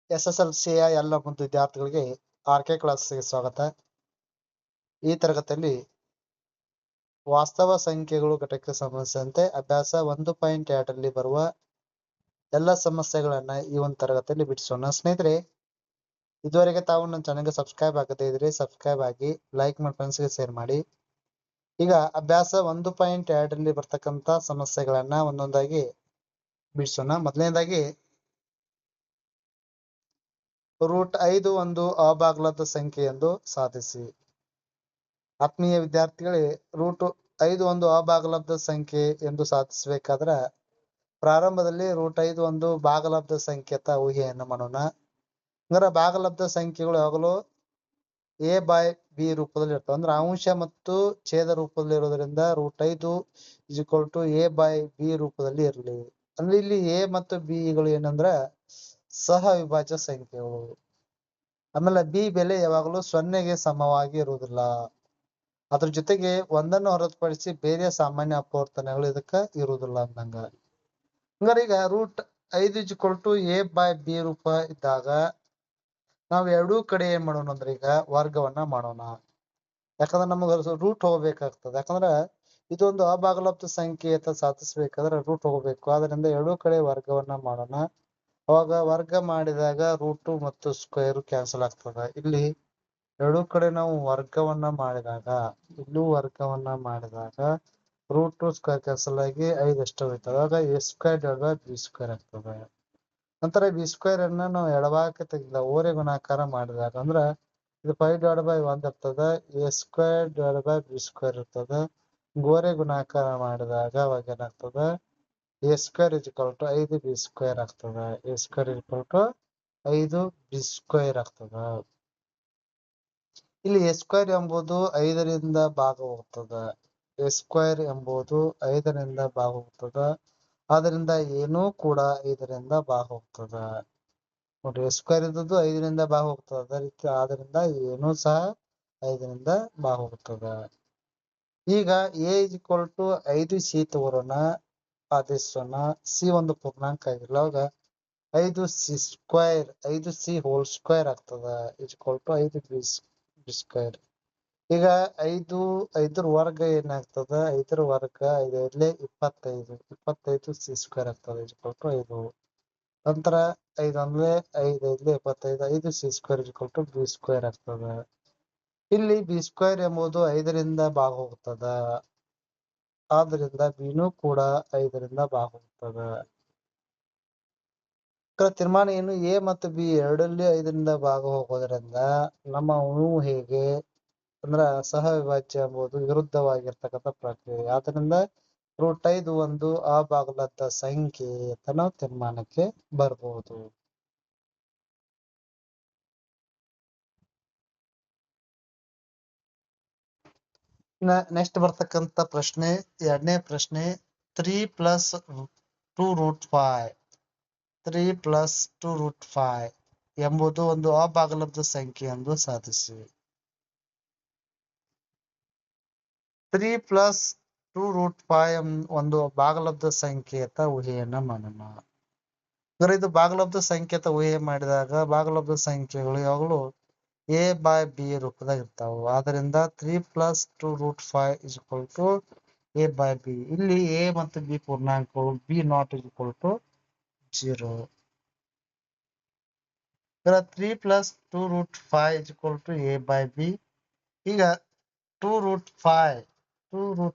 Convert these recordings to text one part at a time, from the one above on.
SSLCಯ ಎಲ್ಲ ವಿದ್ಯಾರ್ಥಿಗಳಿಗೆ RK ಕ್ಲಾಸ್ಗೆ ಸ್ವಾಗತ. ಈ ತರಗತಿಯಲ್ಲಿ ವಾಸ್ತವ ಸಂಖ್ಯೆಗಳು ಘಟಕಕ್ಕೆ ಸಂಬಂಧಿಸಿದಂತೆ ಅಭ್ಯಾಸ 1.2ರಲ್ಲಿ ಬರುವ ಎಲ್ಲ ಸಮಸ್ಯೆಗಳನ್ನ ಈ ಒಂದು ತರಗತಿಯಲ್ಲಿ ಬಿಡಿಸೋಣ. ಸ್ನೇಹಿತರೆ, ಇದುವರೆಗೆ ತಾವು ನನ್ನ ಚಾನೆಲ್ಗೆ ಸಬ್ಸ್ಕ್ರೈಬ್ ಆಗದೇ ಇದ್ರೆ ಸಬ್ಸ್ಕ್ರೈಬ್ ಆಗಿ, ಲೈಕ್ ಮಾಡಿ, ಫ್ರೆಂಡ್ಸ್ಗೆ ಶೇರ್ ಮಾಡಿ. ಈಗ ಅಭ್ಯಾಸ 1.2ರಲ್ಲಿ ಬರ್ತಕ್ಕಂಥ ಸಮಸ್ಯೆಗಳನ್ನ ಒಂದೊಂದಾಗಿ ಬಿಡಿಸೋಣ. ಮೊದಲನೇದಾಗಿ √5 ಒಂದು ಅಭಾಗಲಬ್ಧ ಸಂಖ್ಯೆ ಎಂದು ಸಾಧಿಸಿ. ಆತ್ಮೀಯ ವಿದ್ಯಾರ್ಥಿಗಳೇ, √5 ಒಂದು ಅಭಾಗಲಬ್ಧ ಸಂಖ್ಯೆ ಎಂದು ಸಾಧಿಸಬೇಕಾದ್ರೆ ಪ್ರಾರಂಭದಲ್ಲಿ √5 ಒಂದು ಭಾಗಲಬ್ಧ ಸಂಖ್ಯೆತ ಊಹೆಯನ್ನು ಮಾಡೋಣ. ಅಂದ್ರೆ ಭಾಗಲಬ್ಧ ಸಂಖ್ಯೆಗಳು ಯಾವಾಗಲೂ a/b ರೂಪದಲ್ಲಿ ಇರ್ತವೆ. ಅಂದ್ರೆ ಅಂಶ ಮತ್ತು ಛೇದ ರೂಪದಲ್ಲಿ ಇರೋದ್ರಿಂದ √5 a/b ರೂಪದಲ್ಲಿ ಇರಲಿ. ಅಂದ್ರೆ ಇಲ್ಲಿ a ಮತ್ತು b ಗಳು ಏನಂದ್ರ ಸಹ ವಿಭಾಜ್ಯ ಸಂಖ್ಯೆಗಳು. ಆಮೇಲೆ b ಬೆಲೆ ಯಾವಾಗಲೂ 0ಗೆ ಸಮವಾಗಿ ಇರುವುದಿಲ್ಲ. ಅದ್ರ ಜೊತೆಗೆ ಒಂದನ್ನು ಹೊರತುಪಡಿಸಿ ಬೇರೆ ಸಾಮಾನ್ಯ ಅಪವರ್ತನಗಳು ಇದಕ್ಕ ಇರುವುದಿಲ್ಲ ಅಂದಂಗ. ಹಂಗಾರೆ ಈಗ √5 a/b ರೂಪ ಇದ್ದಾಗ ನಾವು ಎರಡೂ ಕಡೆ ಏನ್ ಮಾಡೋಣ ಅಂದ್ರೆ ಈಗ ವರ್ಗವನ್ನ ಮಾಡೋಣ. ಯಾಕಂದ್ರೆ ನಮಗೆ ರೂಟ್ ಹೋಗ್ಬೇಕಾಗ್ತದೆ. ಯಾಕಂದ್ರ ಇದೊಂದು ಅಭಾಗಲಬ್ಧ ಸಂಖ್ಯೆ ಅಂತ ಸಾಧಿಸ್ಬೇಕಾದ್ರೆ ರೂಟ್ ಹೋಗ್ಬೇಕು. ಆದ್ರಿಂದ ಎರಡೂ ಕಡೆ ವರ್ಗವನ್ನ ಮಾಡೋಣ. ಅವಾಗ ವರ್ಗ ಮಾಡಿದಾಗ ರೂಟು ಮತ್ತು ಸ್ಕ್ವೇರ್ ಕ್ಯಾನ್ಸಲ್ ಆಗ್ತದೆ. ಇಲ್ಲಿ ಎರಡೂ ಕಡೆ ನಾವು ವರ್ಗವನ್ನ ಮಾಡಿದಾಗ ಇಲ್ಲೂ ವರ್ಗವನ್ನ ಮಾಡಿದಾಗ ರೂಟು ಸ್ಕ್ವೇರ್ ಕ್ಯಾನ್ಸಲ್ ಆಗಿ 5 ಅಷ್ಟು ಹೋಯ್ತದೆ. ಆಗ a²/b² ಆಗ್ತದೆ. ನಂತರ b² ಅನ್ನ ನಾವು ಎಡಭಾಗಕ್ಕೆ ತೆಗೆದ ಓರೆ ಗುಣಾಕಾರ ಮಾಡಿದಾಗ ಅಂದ್ರ ಇದು 5/1 ಇರ್ತದೆ. a²/b² ಇರ್ತದೆ. ಓರೆ ಗುಣಾಕಾರ ಮಾಡಿದಾಗ ಅವಾಗ ಏನಾಗ್ತದೆ a² 5b² ಆಗ್ತದೆ. a² 5b² ಆಗ್ತದೆ. ಇಲ್ಲಿ a² ಎಂಬುದು 5ರಿಂದ ಭಾಗ ಹೋಗ್ತದೆ. a² ಎಂಬುದು 5ರಿಂದ ಭಾಗ ಹೋಗ್ತದೆ. ಆದ್ರಿಂದ ಏನೂ ಕೂಡ 5ರಿಂದ ಭಾಗ ಹೋಗ್ತದೆ. ನೋಡ್ರಿ, a² ಇದ್ದದ್ದು 5ರಿಂದ ಭಾಗ ಹೋಗ್ತದೆ. ಅದೇ ರೀತಿ ಆದ್ರಿಂದ ಏನೂ ಸಹ 5ರಿಂದ ಭಾಗ ಹೋಗ್ತದೆ. ಈಗ a 5c ತಗೋರೋಣ, ಆದೇಶೋಣ. c ಒಂದು ಪೂರ್ಣಾಂಕ ಆಗಿರಲ್ಲ. ಅವಾಗ 5c² ಆಗ್ತದೆ. 5b². ಈಗ 5 ವರ್ಗ ಏನಾಗ್ತದೆ? 5ರ ವರ್ಗ 5 25. 25c² ಆಗ್ತದೆ. 5. ನಂತರ 5 5 25. 5c² b² ಆಗ್ತದೆ. ಇಲ್ಲಿ b² ಎಂಬುದು 5ರಿಂದ ಭಾಗ ಹೋಗ್ತದೆ. ಆದ್ರಿಂದ bನೂ ಕೂಡ 5ರಿಂದ ಭಾಗ ಹೋಗ್ತದೆ. ತೀರ್ಮಾನ ಏನು? a ಮತ್ತು b ಎರಡಲ್ಲಿ 5ರಿಂದ ಭಾಗ ಹೋಗೋದ್ರಿಂದ ನಮ್ಮ ಊಹೆಗೆ ಅಂದ್ರ ಸಹ ವಿಭಾಜ್ಯ ಎಂಬುದು ವಿರುದ್ಧವಾಗಿರ್ತಕ್ಕಂಥ ಪ್ರಕ್ರಿಯೆ. ಆದ್ರಿಂದ √5 ಒಂದು ಅಭಾಗಲಬ್ಧ ಸಂಖ್ಯೆ ಅಂತ ನಾವು ತೀರ್ಮಾನಕ್ಕೆ ಬರ್ಬೋದು. ನೆಕ್ಸ್ಟ್ ಬರ್ತಕ್ಕಂಥ ಪ್ರಶ್ನೆ, ಎರಡನೇ ಪ್ರಶ್ನೆ. 3 + 2√5 3 + 2√5 ಎಂಬುದು ಒಂದು ಅಭಾಗಲಬ್ಧ ಸಂಖ್ಯೆ ಎಂದು ಸಾಧಿಸಿ. 3 + 2√5 ಒಂದು ಭಾಗಲಬ್ಧ ಸಂಖ್ಯೆತ ಊಹೆಯನ್ನ ಮಾಡೋಣ. ಇದು ಭಾಗಲಬ್ಧ ಸಂಖ್ಯೆತ ಊಹೆ ಮಾಡಿದಾಗ ಭಾಗಲಬ್ಧ ಸಂಖ್ಯೆಗಳು ಯಾವಾಗಲೂ a/b ರೂಪದಾಗ ಇರ್ತಾವ. ಆದ್ರಿಂದ 3 + 2√5 a/b. ಇಲ್ಲಿ a ಮತ್ತು b ಪೂರ್ಣಾಂಕಗಳು. b ≠ 0. 3 + 2√5 a/b. ಈಗ 2√5 3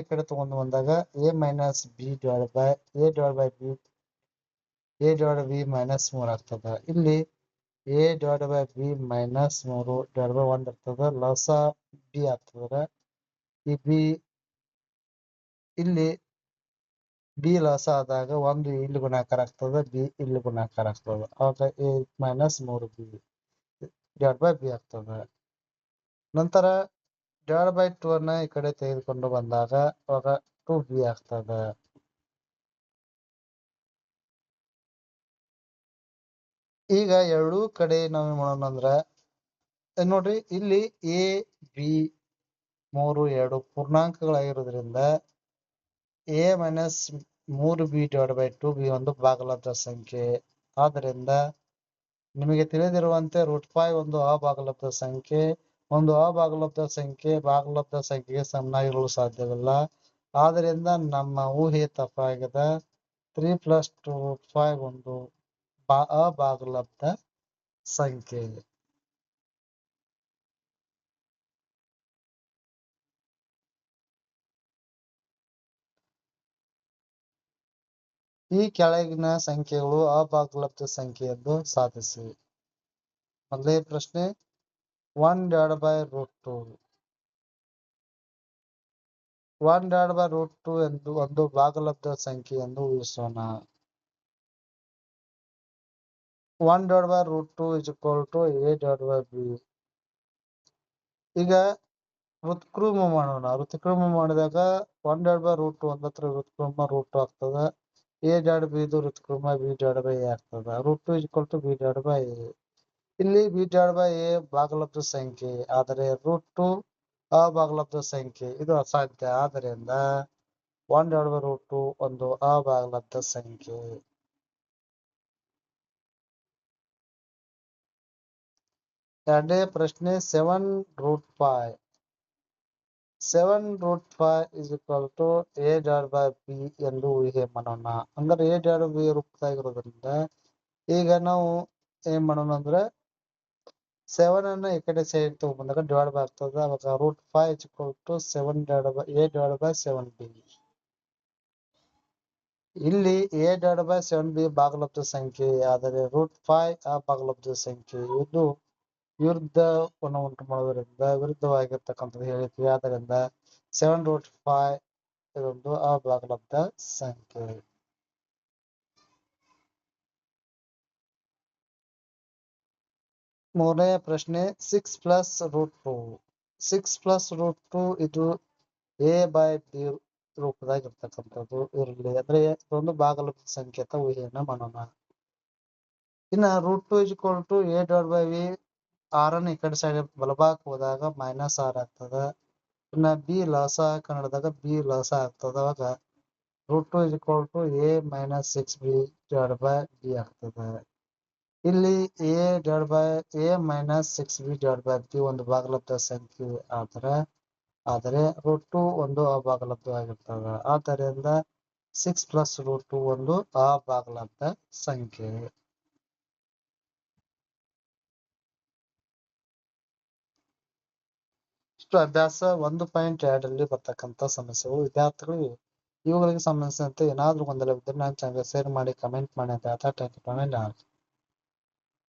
ಈ ಕಡೆ ತಗೊಂಡು ಬಂದಾಗ a - b - 3 ಆಗ್ತದೆ. ಇಲ್ಲಿ a/b - 3/1 ಇರ್ತದೆ. ಲಸ b ಆಗ್ತದೆ. ಈ b ಇಲ್ಲಿ b ಲಸ ಆದಾಗ 1 ಇಲ್ಲಿ ಗುಣಾಕಾರ ಆಗ್ತದೆ, b ಇಲ್ಲಿ ಗುಣಾಕಾರ ಆಗ್ತದೆ. ಆವಾಗ a - 3b b ಆಗ್ತದೆ. ನಂತರ /2 ಅನ್ನ ಈ ಕಡೆ ತೆಗೆದುಕೊಂಡು ಬಂದಾಗ ಅವಾಗ 2b ಆಗ್ತದೆ. ಈಗ ಎರಡೂ ಕಡೆ ನಾವು ಮಾಡೋಣ ಅಂದ್ರೆ ನೋಡ್ರಿ, ಇಲ್ಲಿ a b 3 2 ಪೂರ್ಣಾಂಕಗಳಾಗಿರೋದ್ರಿಂದ a - 3b/2b ಒಂದು ಭಾಗಲಬ್ಧ ಸಂಖ್ಯೆ. ಆದ್ದರಿಂದ ನಿಮಗೆ ತಿಳಿದಿರುವಂತೆ √5 ಒಂದು ಅಭಾಗಲಬ್ಧ ಸಂಖ್ಯೆ. ಒಂದು ಅಭಾಗಲಬ್ಧ ಸಂಖ್ಯೆ ಭಾಗಲಬ್ಧ ಸಂಖ್ಯೆಗೆ ಸಮನಾಗಿರಲು ಸಾಧ್ಯವಿಲ್ಲ. ಆದ್ದರಿಂದ ನಮ್ಮ ಊಹೆ ತಪ್ಪಾಗಿದೆ. 3 + 2√5 ಒಂದು ಅಭಾಗಲಬ್ಧ ಸಂಖ್ಯೆ. ಈ ಕೆಳಗಿನ ಸಂಖ್ಯೆಗಳು ಅಭಾಗಲಬ್ಧ ಸಂಖ್ಯೆ ಎಂದು ಸಾಧಿಸಿ. ಮೊದಲನೇ ಪ್ರಶ್ನೆ 1/√2. 1/√2 ಎಂದು ಒಂದು ಭಾಗಲಬ್ಧ ಸಂಖ್ಯೆ ಎಂದು ಊಹಿಸೋಣ. 1/√2 = a/b. ಈಗ ವ್ಯುತ್ಕ್ರಮ ಮಾಡೋಣ. ವ್ಯುತ್ಕ್ರಮ ಮಾಡಿದಾಗ 1/√2 ಒಂದತ್ರ ವ್ಯುತ್ಕ್ರಮ √2 ಆಗ್ತದೆ. a/b ಇದು ವ್ಯುತ್ಕ್ರಮ b/a ಆಗ್ತದೆ. √2 b/a. ಇಲ್ಲಿ b/a ಭಾಗಲಬ್ಧ ಸಂಖ್ಯೆ, ಆದರೆ √2 ಅಭಾಗಲಬ್ಧ ಸಂಖ್ಯೆ. ಇದು ಅಸಾಧ್ಯ. ಆದ್ದರಿಂದ 1/√2 ಒಂದು ಅಭಾಗಲಬ್ಧ ಸಂಖ್ಯೆ. ಎರಡನೇ ಪ್ರಶ್ನೆ 7√5. 7√5 = a/b ಎಂದು ಊಹೆ ಮಾಡೋಣ. ಅಂದ್ರೆ a/b ರೂಪದಾಗಿರೋದ್ರಿಂದ ಈಗ ನಾವು ಏನ್ ಮಾಡೋಣ ಅಂದ್ರೆ 7 ಅನ್ನ ಈ ಕಡೆ ಸೈಡ್ ತಗೊಂಡ್ಬಂದಾಗ ಡಿವೈಡ್ ಬೈ ಆಗ್ತದೆ. ಅವಾಗ √5 a/7b. ಇಲ್ಲಿ a/7b ಭಾಗಲಬ್ಧ ಸಂಖ್ಯೆ, ಆದರೆ √5 ಅಭಾಗಲಬ್ಧ ಸಂಖ್ಯೆ. ಇದು ವಿರುದ್ಧವನ್ನು ಉಂಟು ಮಾಡುವುದರಿಂದ ವಿರುದ್ಧವಾಗಿರ್ತಕ್ಕಂಥದ್ದು ಹೇಳಿದ್ವಿ. ಆದ್ದರಿಂದ 7√5 ಇದೊಂದು ಅಭಾಗಲಬ್ಧ ಸಂಖ್ಯೆ. ಮೂರನೇ ಪ್ರಶ್ನೆ 6 + √2. 6 + √2 ಇದು a/b ರೂಪದಾಗಿರ್ತಕ್ಕಂಥದ್ದು ಇರಲಿ. ಅಂದ್ರೆ ಇದೊಂದು ಭಾಗಲಬ್ಧ ಸಂಖ್ಯೆ ಅಂತ ಊಹೆಯನ್ನ ಮಾಡೋಣ. ಇನ್ನ √2 a/b 6 ಈ ಕಡೆ ಸೈಡ್ ಬಲಭಾಗಕ್ಕೆ ಹೋದಾಗ -6 ಆಗ್ತದೆ. ಇನ್ನ b ಲಸ ಕನ್ನಡದಾಗ b ಲಸ ಆಗ್ತದೆ. ಅವಾಗ √2 a - 6b/b ಆಗ್ತದೆ. ಇಲ್ಲಿ a - 6b/b ಒಂದು ಭಾಗಲಬ್ಧ ಸಂಖ್ಯೆ ಆದರೆ √2 ಒಂದು ಅಭಾಗಲಬ್ಧವಾಗಿರ್ತದೆ. ಆದ್ದರಿಂದ 6 + √2 ಒಂದು ಅಭಾಗಲಬ್ಧ ಸಂಖ್ಯೆ. ಇಷ್ಟು ಅಭ್ಯಾಸ 1.2 ಬರ್ತಕ್ಕಂಥ ಸಮಸ್ಯೆಗಳು. ವಿದ್ಯಾರ್ಥಿಗಳು ಇವುಗಳಿಗೆ ಸಂಬಂಧಿಸಿದಂತೆ ಏನಾದ್ರೂ ಗೊಂದಲವಿದ್ದರೆ ನನ್ನ ಚಾನಲ್ ಶೇರ್ ಮಾಡಿ, ಕಮೆಂಟ್ ಮಾಡಿ ಅಂತ ಹೇಳ್ತಾ